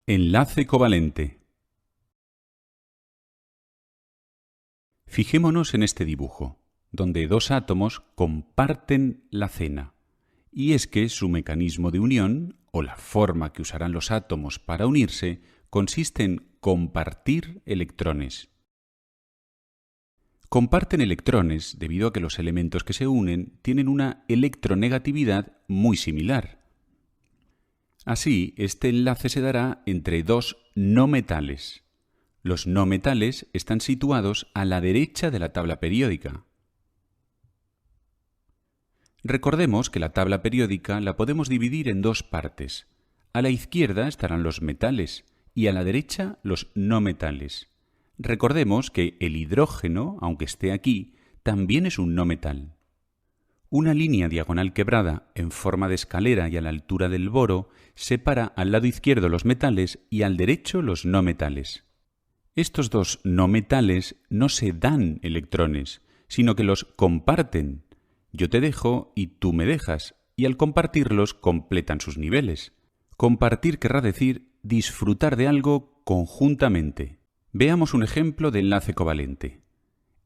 Enlace covalente. Fijémonos en este dibujo, donde dos átomos comparten la cena. Y es que su mecanismo de unión, o la forma que usarán los átomos para unirse, consiste en compartir electrones. Comparten electrones debido a que los elementos que se unen tienen una electronegatividad muy similar. Así, este enlace se dará entre dos no metales. Los no metales están situados a la derecha de la tabla periódica. Recordemos que la tabla periódica la podemos dividir en dos partes. A la izquierda estarán los metales y a la derecha los no metales. Recordemos que el hidrógeno, aunque esté aquí, también es un no metal. Una línea diagonal quebrada en forma de escalera y a la altura del boro separa al lado izquierdo los metales y al derecho los no metales. Estos dos no metales no se dan electrones, sino que los comparten. Yo te dejo y tú me dejas, y al compartirlos completan sus niveles. Compartir querrá decir disfrutar de algo conjuntamente. Veamos un ejemplo de enlace covalente.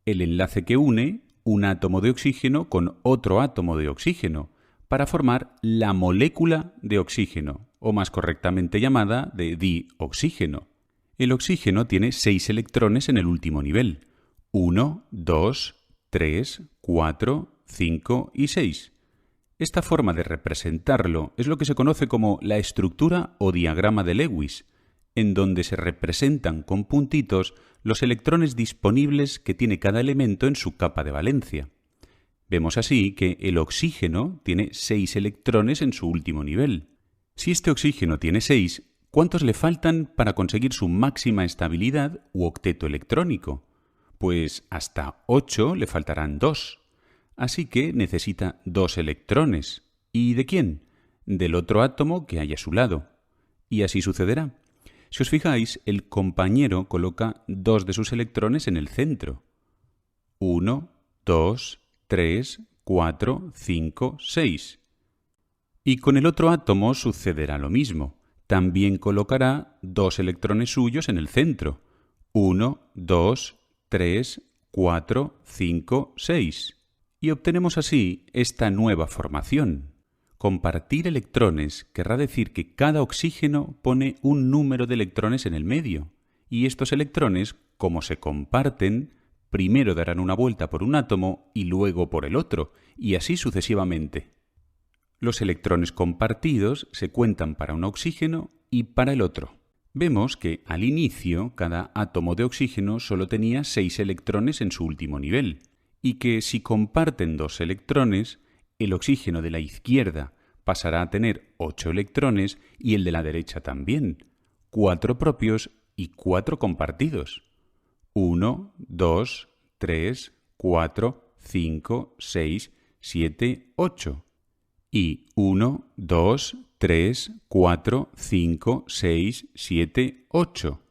El enlace que une un átomo de oxígeno con otro átomo de oxígeno para formar la molécula de oxígeno, o más correctamente llamada de dioxígeno. El oxígeno tiene 6 electrones en el último nivel. 1, 2, 3, 4, 5 y 6. Esta forma de representarlo es lo que se conoce como la estructura o diagrama de Lewis, en donde se representan con puntitos los electrones disponibles que tiene cada elemento en su capa de valencia. Vemos así que el oxígeno tiene 6 electrones en su último nivel. Si este oxígeno tiene 6, ¿cuántos le faltan para conseguir su máxima estabilidad u octeto electrónico? Pues hasta 8 le faltarán 2. Así que necesita 2 electrones. ¿Y de quién? Del otro átomo que hay a su lado. Y así sucederá. Si os fijáis, el compañero coloca 2 de sus electrones en el centro. 1, 2, 3, 4, 5, 6. Y con el otro átomo sucederá lo mismo. También colocará 2 electrones suyos en el centro. 1, 2, 3, 4, 5, 6. Y obtenemos así esta nueva formación. Compartir electrones querrá decir que cada oxígeno pone un número de electrones en el medio, y estos electrones, como se comparten, primero darán una vuelta por un átomo y luego por el otro, y así sucesivamente. Los electrones compartidos se cuentan para un oxígeno y para el otro. Vemos que al inicio cada átomo de oxígeno solo tenía 6 electrones en su último nivel, y que si comparten 2 electrones, el oxígeno de la izquierda pasará a tener 8 electrones y el de la derecha también, 4 propios y 4 compartidos. 1, 2, 3, 4, 5, 6, 7, 8. Y 1, 2, 3, 4, 5, 6, 7, 8.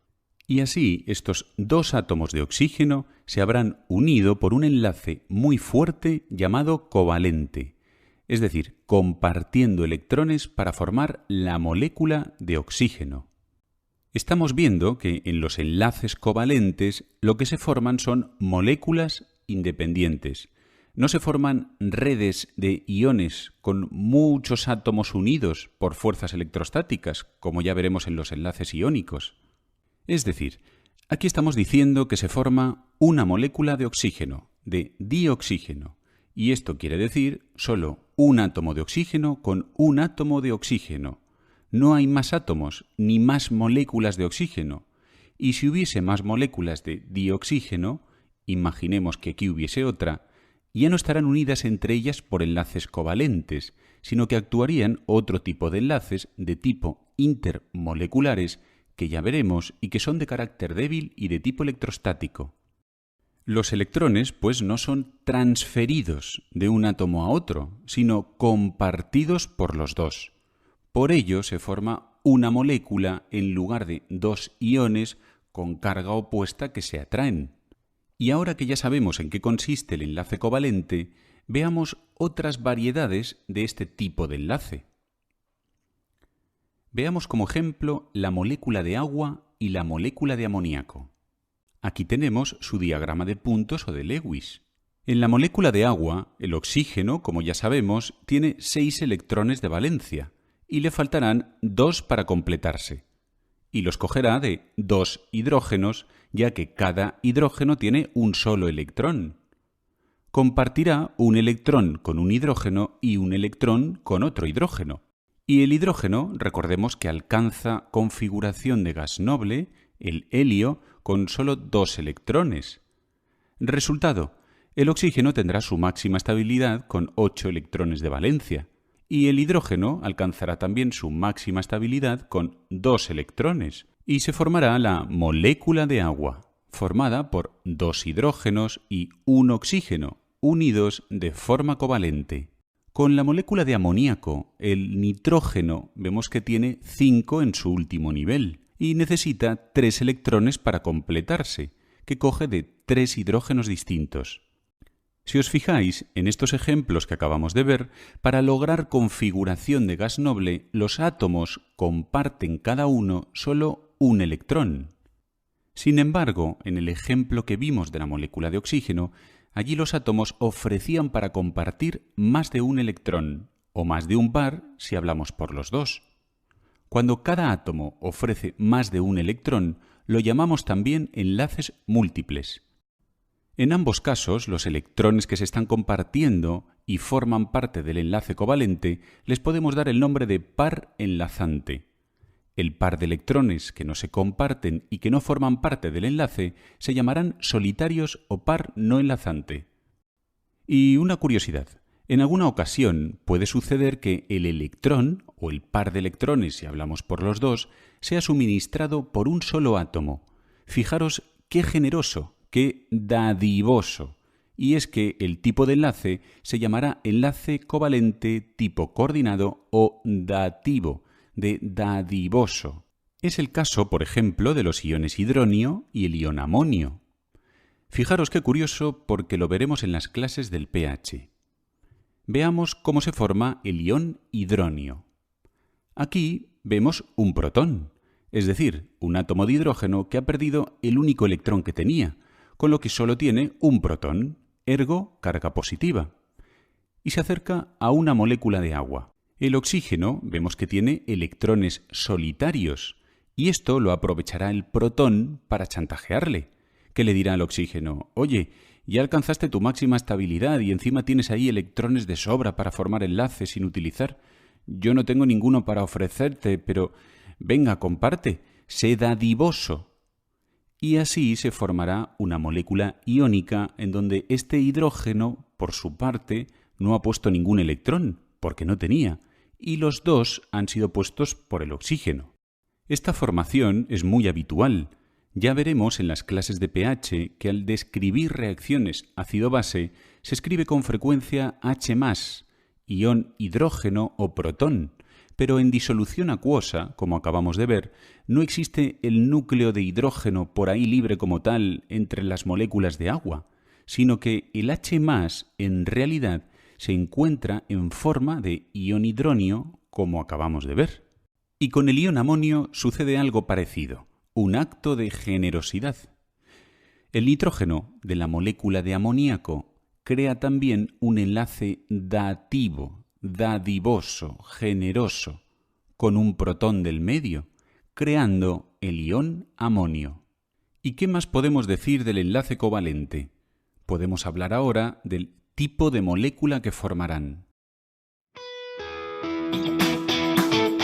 Y así estos 2 átomos de oxígeno se habrán unido por un enlace muy fuerte llamado covalente, es decir, compartiendo electrones para formar la molécula de oxígeno. Estamos viendo que en los enlaces covalentes lo que se forman son moléculas independientes. No se forman redes de iones con muchos átomos unidos por fuerzas electrostáticas, como ya veremos en los enlaces iónicos. Es decir, aquí estamos diciendo que se forma una molécula de oxígeno, de dioxígeno, y esto quiere decir solo un átomo de oxígeno con un átomo de oxígeno. No hay más átomos ni más moléculas de oxígeno, y si hubiese más moléculas de dioxígeno, imaginemos que aquí hubiese otra, ya no estarán unidas entre ellas por enlaces covalentes, sino que actuarían otro tipo de enlaces de tipo intermoleculares que ya veremos y que son de carácter débil y de tipo electrostático. Los electrones, pues, no son transferidos de un átomo a otro, sino compartidos por los dos. Por ello se forma una molécula en lugar de 2 iones con carga opuesta que se atraen. Y ahora que ya sabemos en qué consiste el enlace covalente, veamos otras variedades de este tipo de enlace. Veamos como ejemplo la molécula de agua y la molécula de amoníaco. Aquí tenemos su diagrama de puntos o de Lewis. En la molécula de agua, el oxígeno, como ya sabemos, tiene 6 electrones de valencia y le faltarán 2 para completarse. Y los cogerá de 2 hidrógenos, ya que cada hidrógeno tiene un solo electrón. Compartirá un electrón con un hidrógeno y un electrón con otro hidrógeno. Y el hidrógeno, recordemos que alcanza configuración de gas noble, el helio, con solo 2 electrones. Resultado: el oxígeno tendrá su máxima estabilidad con 8 electrones de valencia, y el hidrógeno alcanzará también su máxima estabilidad con 2 electrones, y se formará la molécula de agua, formada por 2 hidrógenos y un oxígeno, unidos de forma covalente. Con la molécula de amoníaco, el nitrógeno vemos que tiene 5 en su último nivel y necesita 3 electrones para completarse, que coge de 3 hidrógenos distintos. Si os fijáis en estos ejemplos que acabamos de ver, para lograr configuración de gas noble, los átomos comparten cada uno solo un electrón. Sin embargo, en el ejemplo que vimos de la molécula de oxígeno, allí los átomos ofrecían para compartir más de un electrón, o más de un par si hablamos por los dos. Cuando cada átomo ofrece más de un electrón, lo llamamos también enlaces múltiples. En ambos casos, los electrones que se están compartiendo y forman parte del enlace covalente les podemos dar el nombre de par enlazante. El par de electrones que no se comparten y que no forman parte del enlace se llamarán solitarios o par no enlazante. Y una curiosidad: en alguna ocasión puede suceder que el electrón, o el par de electrones si hablamos por los dos, sea suministrado por un solo átomo. Fijaros qué generoso, qué dadivoso. Y es que el tipo de enlace se llamará enlace covalente tipo coordinado o dativo, de dadivoso. Es el caso, por ejemplo, de los iones hidronio y el ion amonio. Fijaros qué curioso, porque lo veremos en las clases del pH. Veamos cómo se forma el ion hidronio. Aquí vemos un protón, es decir, un átomo de hidrógeno que ha perdido el único electrón que tenía, con lo que solo tiene un protón, ergo carga positiva, y se acerca a una molécula de agua. El oxígeno vemos que tiene electrones solitarios, y esto lo aprovechará el protón para chantajearle, que le dirá al oxígeno: oye, ya alcanzaste tu máxima estabilidad y encima tienes ahí electrones de sobra para formar enlaces sin utilizar. Yo no tengo ninguno para ofrecerte, pero venga, comparte, sé dadivoso. Y así se formará una molécula iónica en donde este hidrógeno, por su parte, no ha puesto ningún electrón, porque no tenía, y los dos han sido puestos por el oxígeno. Esta formación es muy habitual. Ya veremos en las clases de pH que al describir reacciones ácido-base se escribe con frecuencia H+, ion hidrógeno o protón, pero en disolución acuosa, como acabamos de ver, no existe el núcleo de hidrógeno por ahí libre como tal entre las moléculas de agua, sino que el H+, en realidad, se encuentra en forma de ion hidronio, como acabamos de ver. Y con el ion amonio sucede algo parecido, un acto de generosidad. El nitrógeno de la molécula de amoníaco crea también un enlace dativo, dadivoso, generoso, con un protón del medio, creando el ion amonio. ¿Y qué más podemos decir del enlace covalente? Podemos hablar ahora del tipo de molécula que formarán.